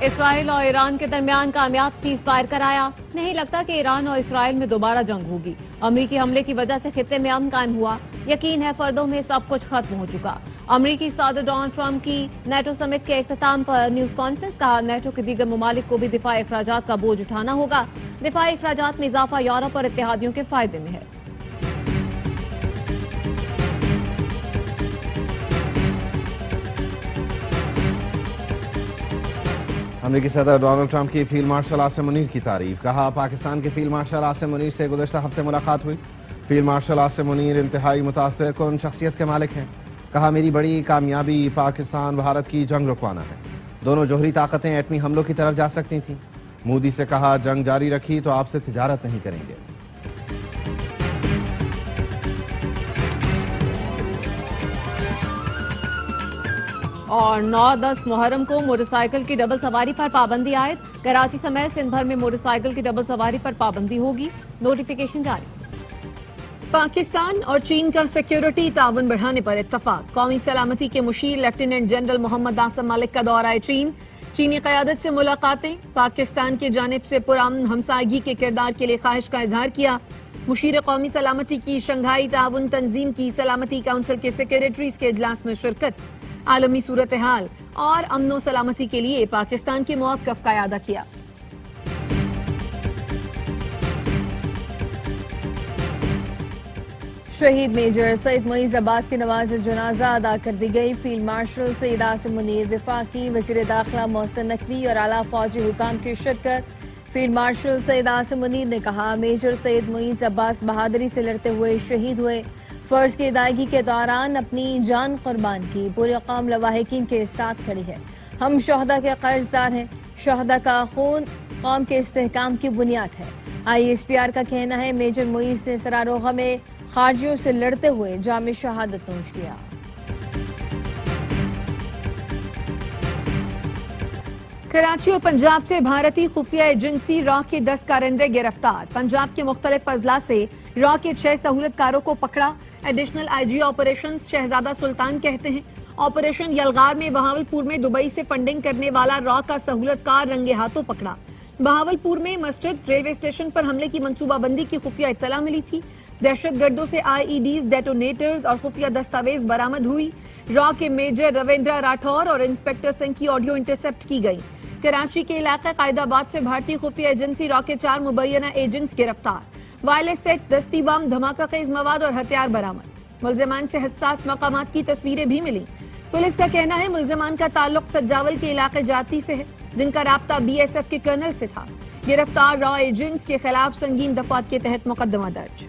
اسرائیل اور ایران کے درمیان کامیاب سیز فائر کرایا، نہیں لگتا کہ ایران اور اسرائیل میں دوبارہ جنگ ہوگی۔ امریکی حملے کی وجہ سے خطے میں امن قائم ہوا، یقین ہے فردوں میں سب کچھ ختم ہو چکا۔ امریکی صدر ڈونلڈ ٹرمپ کی نیٹو سمٹ کے اختتام پر نیوز کانفرنس، کہا نیٹو کے دیگر ممالک کو بھی دفاعی اخراجات کا بوجھ اٹھانا ہوگا، دفاعی اخراجات میں اضافہ یورپ اور اتحادیوں کے فائدے میں ہے۔ امریکی صدر ڈونلڈ ٹرمپ کی فیلڈ مارشل عاصم منیر کی تعریف، کہا پاکستان کے فیلڈ مارشل عاصم منیر سے گزشتہ ہفتے ملاقات ہوئی۔ فیلڈ مارشل عاصم منیر انتہائی متاثر کن شخصیت کے مالک ہیں، کہا میری بڑی کامیابی پاکستان بھارت کی جنگ رکوانا ہے، دونوں جوہری طاقتیں ایٹمی حملوں کی طرف جا سکتی تھیں۔ مودی سے کہا جنگ جاری رکھی تو آپ سے تجارت نہیں کریں گے۔ اور 9-10 محرم کو موٹر سائیکل کی ڈبل سواری پر پابندی عائد، کراچی سمیت سندھ بھر میں موٹر سائیکل کی ڈبل سواری پر پابندی ہوگی، نوٹیفیکیشن جاری۔ پاکستان اور چین کا سیکیورٹی تعاون بڑھانے پر اتفاق، قومی سلامتی کے مشیر لیفٹیننٹ جنرل محمد عاصم ملک کا دورہ چین، چینی قیادت سے ملاقاتیں، پاکستان کی جانب سے پرامن ہمسائیگی کے کردار کے لیے خواہش کا اظہار کیا۔ مشیر قومی سلامتی کی شنگھائی تعاون تنظیم کی سلامتی کونسل کے سیکریٹریز کے اجلاس میں شرکت، عالمی صورتحال اور امن و سلامتی کے لیے پاکستان کے موقف کا اعادہ کیا۔ شہید میجر سید معیز عباس کی نماز جنازہ ادا کر دی گئی۔ فیلڈ مارشل سید عاصم منیر، وفاقی وزیر داخلہ محسن نقوی اور اعلیٰ فوجی حکام کی شرکت۔ فیلڈ مارشل سید عاصم منیر نے کہا میجر سید معیز عباس بہادری سے لڑتے ہوئے شہید ہوئے، فرض کی ادائیگی کے دوران اپنی جان قربان کی، پوری قوم لواحقین کے ساتھ کھڑی ہے، ہم شہداء کے قرض دار ہیں، شہداء کا خون قوم کے استحکام کی بنیاد ہے۔ ISPR کا کہنا ہے میجر معیز نے سراروغہ میں خارجیوں سے لڑتے ہوئے جام شہادت نوش کیا۔ کراچی اور پنجاب سے بھارتی خفیہ ایجنسی را کے 10 کارندے گرفتار، پنجاب کے مختلف اضلاع سے را کے 6 سہولت کاروں کو پکڑا۔ ایڈیشنل IG آپریشنز شہزادہ سلطان کہتے ہیں آپریشن یلغار میں بہاولپور میں دبئی سے فنڈنگ کرنے والا را کا سہولت کار رنگے ہاتھوں پکڑا۔ بہاولپور میں مسجد، ریلوے اسٹیشن پر حملے کی منصوبہ بندی کی خفیہ اطلاع ملی تھی، دہشت گردوں سے IEDs، ڈیٹونیٹرز اور خفیہ دستاویز برآمد ہوئی۔ را کے میجر رویندرا راٹھور اور انسپیکٹر سنگھ کی آڈیو انٹرسپٹ کی گئی۔ کراچی کے علاقہ قائد آباد سے بھارتی خفیہ ایجنسی را کے 4 مبینہ ایجنٹس گرفتار، وائرلیس سیٹ، دستی بم، دھماکہ خیز مواد اور ہتھیار برآمد۔ ملزمان سے حساس مقامات کی تصویریں بھی ملی۔ پولیس کا کہنا ہے ملزمان کا تعلق سجاول کے علاقے جاتی سے ہے، جن کا رابطہ BSF کے کرنل سے تھا۔ گرفتار را ایجنٹس کے خلاف سنگین دفعات کے تحت مقدمہ درج۔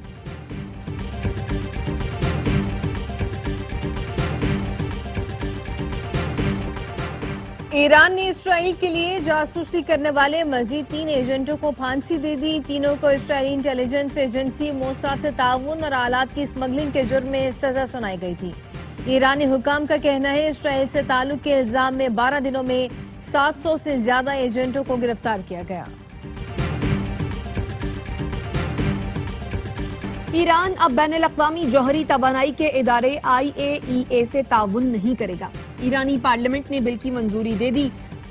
ایران نے اسرائیل کے لیے جاسوسی کرنے والے مزید 3 ایجنٹوں کو پھانسی دے دی، تینوں کو اسرائیلی انٹیلیجنس ایجنسی موساد سے تعاون اور آلات کی اسمگلنگ کے جرم میں سزا سنائی گئی تھی۔ ایرانی حکام کا کہنا ہے اسرائیل سے تعلق کے الزام میں 12 دنوں میں 700 سے زیادہ ایجنٹوں کو گرفتار کیا گیا۔ ایران اب بین الاقوامی جوہری توانائی کے ادارے IAEA سے تعاون نہیں کرے گا، ایرانی پارلیمنٹ نے بل کی منظوری دے دی۔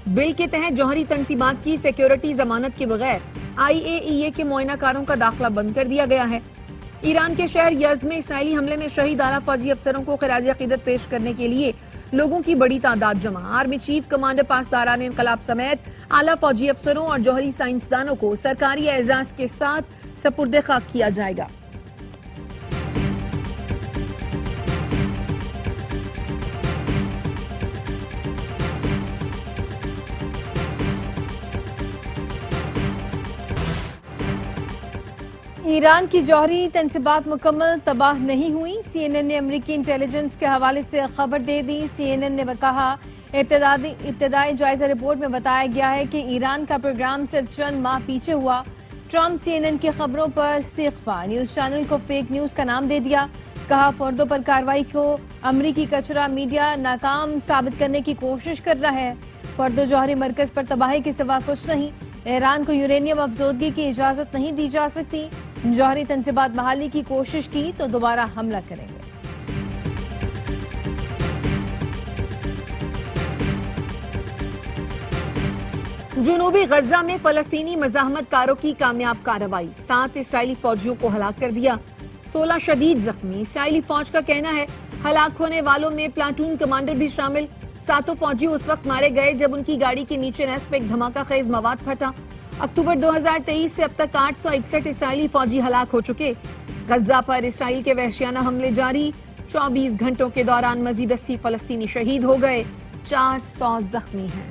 بل کے تحت جوہری تنصیبات کی سیکیورٹی ضمانت کے بغیر IAEA کے معائنہ کاروں کا داخلہ بند کر دیا گیا ہے۔ ایران کے شہر یزد میں اسرائیلی حملے میں شہید اعلیٰ فوجی افسروں کو خراج عقیدت پیش کرنے کے لیے لوگوں کی بڑی تعداد جمع، آرمی چیف کمانڈر پاسداران انقلاب سمیت اعلیٰ فوجی افسروں اور جوہری سائنسدانوں کو سرکاری اعزاز کے ساتھ سپرد خاک کیا جائے گا۔ ایران کی جوہری تنصیبات مکمل تباہ نہیں ہوئی، CNN نے امریکی انٹیلیجنس کے حوالے سے خبر دے دی۔ CNN نے کہا ابتدائی جائزہ رپورٹ میں بتایا گیا ہے کہ ایران کا پروگرام صرف چند ماہ پیچھے ہوا۔ ٹرمپ CNN کی خبروں پر سیخ پا، نیوز چینل کو فیک نیوز کا نام دے دیا، کہا فردوں پر کارروائی کو امریکی کچرا میڈیا ناکام ثابت کرنے کی کوشش کر رہا ہے۔ فرد و جوہری مرکز پر تباہی کے سوا کچھ نہیں، ایران کو یورینیم افزودگی کی اجازت نہیں دی جا سکتی، جوہری تنصیبات بحالی کی کوشش کی تو دوبارہ حملہ کریں گے۔ جنوبی غزہ میں فلسطینی مزاحمت کاروں کی کامیاب کارروائی، 7 اسرائیلی فوجیوں کو ہلاک کر دیا، 16 شدید زخمی۔ اسرائیلی فوج کا کہنا ہے ہلاک ہونے والوں میں پلاٹون کمانڈر بھی شامل۔ 7 فوجی اس وقت مارے گئے جب ان کی گاڑی کے نیچے نصب ایک دھماکہ خیز مواد پھٹا۔ اکتوبر 2023 سے اب تک 861 اسرائیلی فوجی ہلاک ہو چکے۔ غزہ پر اسرائیل کے وحشیانہ حملے جاری، 24 گھنٹوں کے دوران مزید 80 فلسطینی شہید ہو گئے، 400 زخمی ہیں۔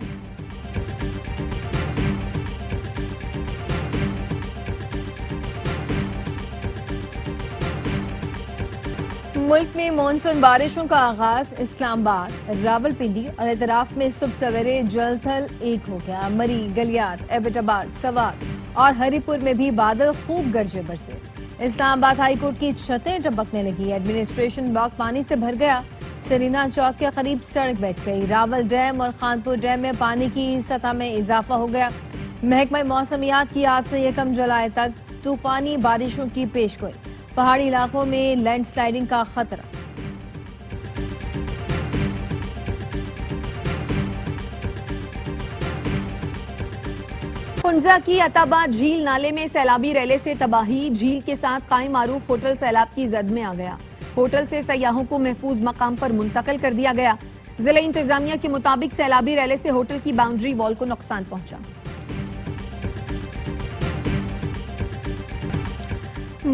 ملک میں مانسون بارشوں کا آغاز، اسلام آباد، راولپنڈی اور اطراف میں صبح سویرے جل تھل ایک ہو گیا۔ مری، گلیات، ایبٹ آباد، سوات اور ہری پور میں بھی بادل خوب گرجے برسے۔ اسلام آباد ہائی کورٹ کی چھتیں ٹپکنے لگی، ایڈمنسٹریشن بلاک پانی سے بھر گیا، سرینا چوک کے قریب سڑک بیٹھ گئی۔ راول ڈیم اور خانپور ڈیم میں پانی کی سطح میں اضافہ ہو گیا۔ محکمہ موسمیات کی آج سے 1 جولائی تک طوفانی بارشوں کی پیشگوئی، پہاڑی علاقوں میں لینڈ سلائیڈنگ کا خطرہ۔ کنزا کی عطاباد جھیل نالے میں سیلابی ریلے سے تباہی، جھیل کے ساتھ قائم معروف ہوٹل سیلاب کی زد میں آ گیا۔ ہوٹل سے سیاحوں کو محفوظ مقام پر منتقل کر دیا گیا۔ ضلع انتظامیہ کے مطابق سیلابی ریلے سے ہوٹل کی باؤنڈری وال کو نقصان پہنچا۔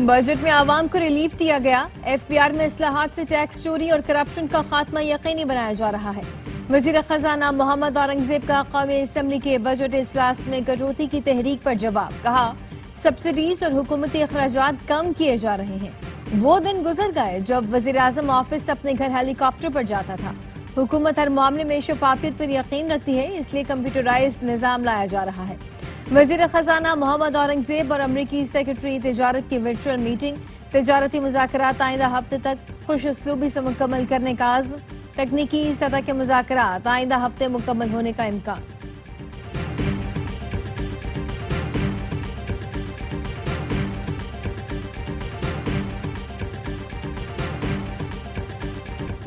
بجٹ میں عوام کو ریلیف دیا گیا، ایف پی آر میں اصلاحات سے ٹیکس چوری اور کرپشن کا خاتمہ یقینی بنایا جا رہا ہے۔ وزیر خزانہ محمد اورنگزیب کا قومی اسمبلی کے بجٹ اجلاس میں کٹوتی کی تحریک پر جواب، کہا سبسڈیز اور حکومتی اخراجات کم کیے جا رہے ہیں۔ وہ دن گزر گئے جب وزیر اعظم آفس اپنے گھر ہیلی کاپٹر پر جاتا تھا۔ حکومت ہر معاملے میں شفافیت پر یقین رکھتی ہے، اس لیے کمپیوٹرائزڈ نظام لایا جا رہا ہے۔ وزیر خزانہ محمد اورنگزیب اور امریکی سیکرٹری تجارت کی ورچوئل میٹنگ، تجارتی مذاکرات آئندہ ہفتے تک خوش اسلوبی سے مکمل کرنے کا عزم، تکنیکی سطح کے مذاکرات آئندہ ہفتے مکمل ہونے کا امکان۔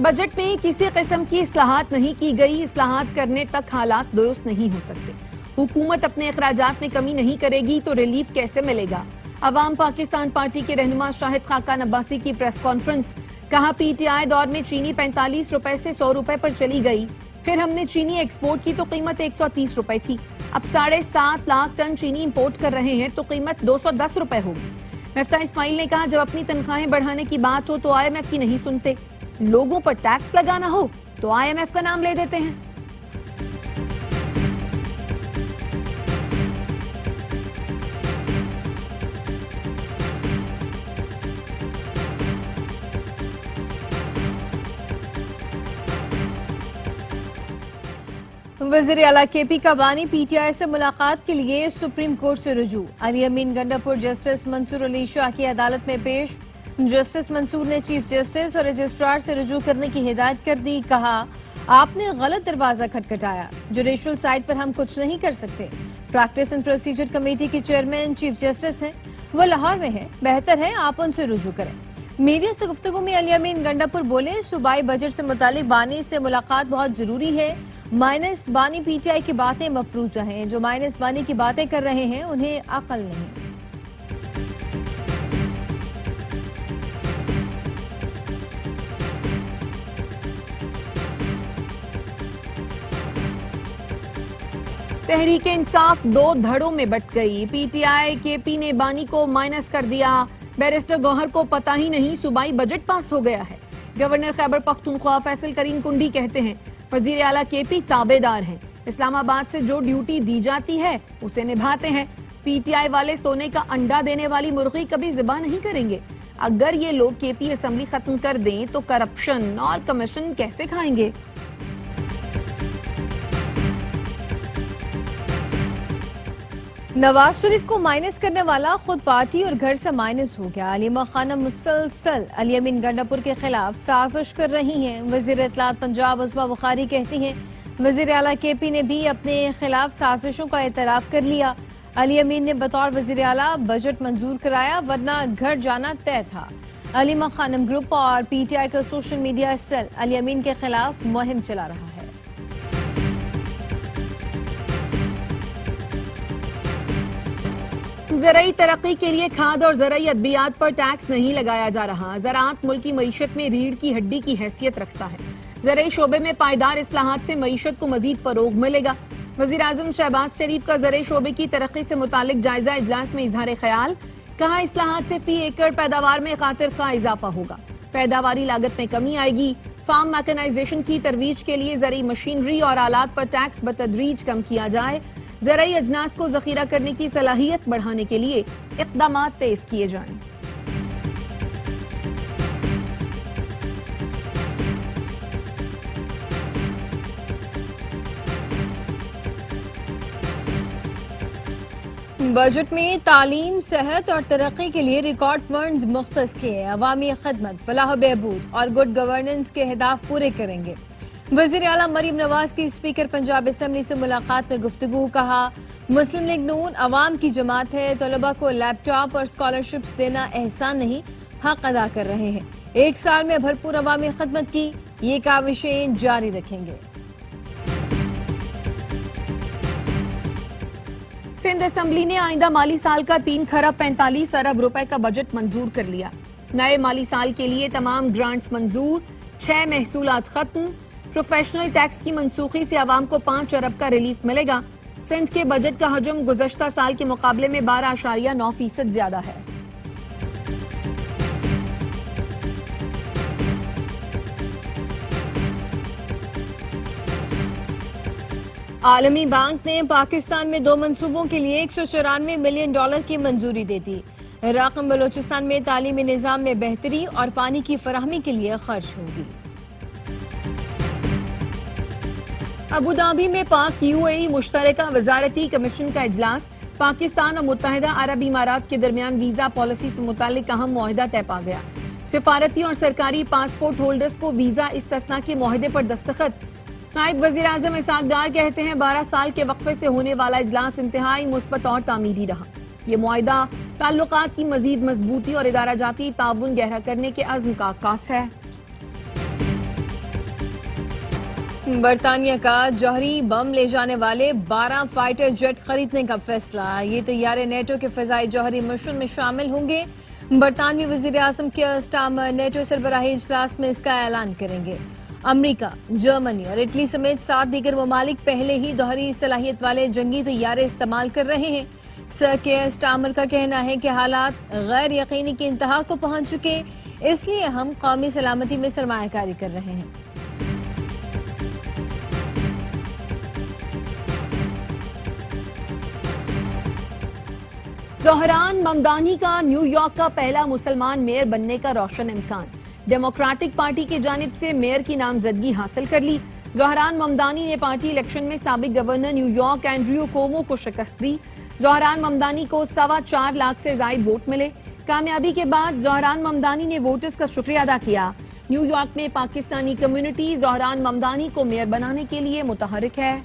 بجٹ میں کسی قسم کی اصلاحات نہیں کی گئی، اصلاحات کرنے تک حالات درست نہیں ہو سکتے۔ حکومت اپنے اخراجات میں کمی نہیں کرے گی تو ریلیف کیسے ملے گا؟ عوام پاکستان پارٹی کے رہنما شاہد خاقان عباسی کی پریس کانفرنس، کہا پی ٹی آئی دور میں چینی 45 روپے سے 100 روپے پر چلی گئی، پھر ہم نے چینی ایکسپورٹ کی تو قیمت 130 روپے تھی، اب 7.5 لاکھ ٹن چینی امپورٹ کر رہے ہیں تو قیمت 210 روپے ہوگی۔ مفتاح اسماعیل نے کہا جب اپنی تنخواہیں بڑھانے کی بات ہو تو آئی ایم ایف کی نہیں سنتے، لوگوں پر ٹیکس لگانا ہو تو آئی ایم ایف کا نام لے دیتے ہیں۔ وزیر اعلیٰ کے پی کا بانی پی ٹی آئی سے ملاقات کے لیے سپریم کورٹ سے رجوع، علی امین گنڈاپور جسٹس منصور علی شاہ کی عدالت میں پیش۔ جسٹس منصور نے چیف جسٹس اور رجسٹرار سے رجوع کرنے کی ہدایت کر دی، کہا آپ نے غلط دروازہ کھٹکھٹایا، جوڈیشل سائٹ پر ہم کچھ نہیں کر سکتے۔ پریکٹس اینڈ پروسیجر کمیٹی کی چیئرمین چیف جسٹس ہیں، وہ لاہور میں ہیں، بہتر ہے آپ ان سے رجوع کریں۔ میڈیا سے گفتگو میں علی امین گنڈاپور بولے صوبائی بجٹ سے متعلق بانی سے ملاقات بہت ضروری ہے، مائنس بانی پی ٹی آئی کی باتیں مفروضہ ہیں، جو مائنس بانی کی باتیں کر رہے ہیں انہیں عقل نہیں۔ تحریک انصاف 2 دھڑوں میں بٹ گئی، پی ٹی آئی کے پی نے بانی کو مائنس کر دیا، بیرسٹر گوہر کو پتہ ہی نہیں صوبائی بجٹ پاس ہو گیا ہے۔ گورنر خیبر پختونخوا فیصل کریم کنڈی کہتے ہیں وزیر اعلیٰ کے پی تابع دار ہیں، اسلام آباد سے جو ڈیوٹی دی جاتی ہے اسے نبھاتے ہیں۔ پی ٹی آئی والے سونے کا انڈا دینے والی مرغی کبھی ذبح نہیں کریں گے۔ اگر یہ لوگ کے پی اسمبلی ختم کر دیں تو کرپشن اور کمیشن کیسے کھائیں گے؟ نواز شریف کو مائنس کرنے والا خود پارٹی اور گھر سے مائنس ہو گیا، علیمہ خانم مسلسل علی امین گنڈاپور کے خلاف سازش کر رہی ہیں۔ وزیر اطلاعات پنجاب عصبہ بخاری کہتی ہیں وزیر اعلیٰ کے پی نے بھی اپنے خلاف سازشوں کا اعتراف کر لیا، علی امین نے بطور وزیر اعلیٰ بجٹ منظور کرایا ورنہ گھر جانا طے تھا۔ علیمہ خانم گروپ اور پی ٹی آئی کا سوشل میڈیا سیل علی امین کے خلاف مہم چلا رہا ہے۔ زرعی ترقی کے لیے کھاد اور زرعی ادویات پر ٹیکس نہیں لگایا جا رہا. زراعت ملک کی معیشت میں ریڑھ کی ہڈی کی حیثیت رکھتا ہے. زرعی شعبے میں پائیدار اصلاحات سے معیشت کو مزید فروغ ملے گا. وزیر اعظم شہباز شریف کا زرعی شعبے کی ترقی سے متعلق جائزہ اجلاس میں اظہار خیال. کہا اصلاحات سے فی ایکڑ پیداوار میں خاطر خواہ اضافہ ہوگا. پیداواری لاگت میں کمی آئے گی. فارم میکنائزیشن کی ترویج کے لیے زرعی مشینری اور آلات پر ٹیکس بتدریج کم کیا جائے. زرعی اجناس کو ذخیرہ کرنے کی صلاحیت بڑھانے کے لیے اقدامات تیز کیے جائیں. بجٹ میں تعلیم، صحت اور ترقی کے لیے ریکارڈ فنڈز مختص کیے. عوامی خدمت، فلاح و بہبود اور گڈ گورننس کے اہداف پورے کریں گے. وزیر اعلیٰ مریم نواز کی اسپیکر پنجاب اسمبلی سے ملاقات میں گفتگو. کہا مسلم لیگ نون عوام کی جماعت ہے. طلباء کو لیپ ٹاپ اور اسکالرشپس دینا احسان نہیں، حق ادا کر رہے ہیں. 1 سال میں بھرپور عوامی خدمت کی یہ کاوشیں جاری رکھیں گے. سندھ اسمبلی نے آئندہ مالی سال کا 3 کھرب 45 ارب روپے کا بجٹ منظور کر لیا. نئے مالی سال کے لیے تمام گرانٹس منظور. 6 محصولات ختم. پروفیشنل ٹیکس کی منسوخی سے عوام کو 5 ارب کا ریلیف ملے گا. سندھ کے بجٹ کا حجم گزشتہ سال کے مقابلے میں 12.9% زیادہ ہے. عالمی بینک نے پاکستان میں 2 منصوبوں کے لیے $194 ملین کی منظوری دے دی. رقم بلوچستان میں تعلیمی نظام میں بہتری اور پانی کی فراہمی کے لیے خرچ ہوگی. ابوظہبی میں پاک UAE مشترکہ وزارتی کمیشن کا اجلاس. پاکستان اور متحدہ عرب امارات کے درمیان ویزا پالیسی سے متعلق اہم معاہدہ طے پا گیا. سفارتی اور سرکاری پاسپورٹ ہولڈرز کو ویزا استثناء کے معاہدے پر دستخط. نائب وزیر اعظم اسحاق ڈار کہتے ہیں 12 سال کے وقفے سے ہونے والا اجلاس انتہائی مثبت اور تعمیری رہا. یہ معاہدہ تعلقات کی مزید مضبوطی اور ادارہ جاتی تعاون گہرا کرنے کے عزم کا عکاس ہے. برطانیہ کا جوہری بم لے جانے والے 12 فائٹر جیٹ خریدنے کا فیصلہ. یہ طیارے نیٹو کے فضائی جوہری مشن میں شامل ہوں گے. برطانوی وزیر اعظم کیئر سٹارمر نیٹو سربراہی اجلاس میں اس کا اعلان کریں گے. امریکہ، جرمنی اور اٹلی سمیت 7 دیگر ممالک پہلے ہی دوہری صلاحیت والے جنگی طیارے استعمال کر رہے ہیں. سر کیئر سٹارمر کا کہنا ہے کہ حالات غیر یقینی کی انتہا کو پہنچ چکے، اس لیے ہم قومی سلامتی میں سرمایہ کاری کر رہے ہیں. زہران ممدانی کا نیو یارک کا پہلا مسلمان میئر بننے کا روشن امکان. ڈیموکریٹک پارٹی کی جانب سے میئر کی نامزدگی حاصل کر لی. زہران ممدانی نے پارٹی الیکشن میں سابق governor new York Andrew comma کو شکست دی. زہران ممدانی کو 4.25 لاکھ سے زائد ووٹ ملے. کامیابی کے بعد زہران ممدانی نے ووٹرز کا شکریہ ادا کیا. نیو یارک میں پاکستانی کمیونٹی زہران ممدانی کو میئر بنانے کے لیے متحرک ہے.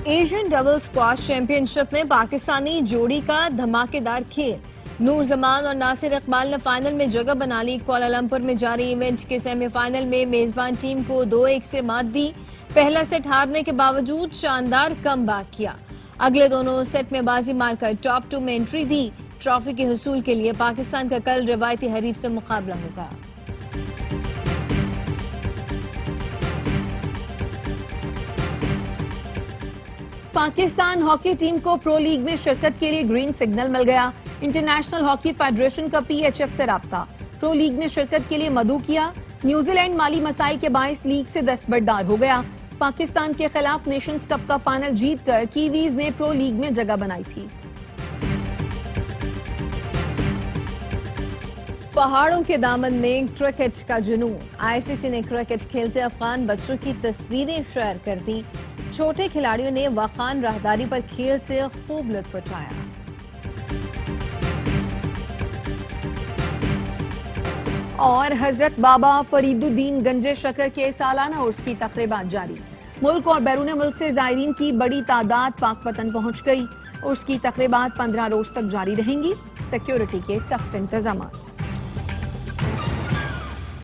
ایشین ڈبل اسکواش چیمپئن شپ میں پاکستانی جوڑی کا دھماکے دار کھیل. نور زمان اور ناصر اقبال نے فائنل میں جگہ بنا لی. کوالالمپور میں جاری ایونٹ کے سیمی فائنل میں میزبان ٹیم کو 2-1 سے مات دی. پہلا سیٹ ہارنے کے باوجود شاندار کم بیک کیا. اگلے دونوں سیٹ میں بازی مار کر ٹاپ 2 میں انٹری دی. ٹرافی کے حصول کے لیے پاکستان کا کل روایتی حریف سے مقابلہ ہوگا. پاکستان ہاکی ٹیم کو پرو لیگ میں شرکت کے لیے گرین سگنل مل گیا. انٹرنیشنل ہاکی فیڈریشن کا PHF سے رابطہ. پرو لیگ میں شرکت کے لیے مدعو کیا. نیوزی لینڈ مالی مسائل کے باعث لیگ سے دستبردار ہو گیا. پاکستان کے خلاف نیشنز کپ کا فائنل جیت کر کیویز نے پرو لیگ میں جگہ بنائی تھی. پہاڑوں کے دامن میں کرکٹ کا جنون. ICC نے کرکٹ کھیلتے افغان بچوں کی تصویریں شیئر کر دی. چھوٹے کھلاڑیوں نے واخان راہداری پر کھیل سے خوب لطف اٹھایا. اور حضرت بابا فرید الدین گنج شکر کے سالانہ عرس کی تقریبات جاری. ملک اور بیرون ملک سے زائرین کی بڑی تعداد پاک وطن پہنچ گئی. عرس کی تقریبات 15 روز تک جاری رہیں گی. سیکیورٹی کے سخت انتظامات.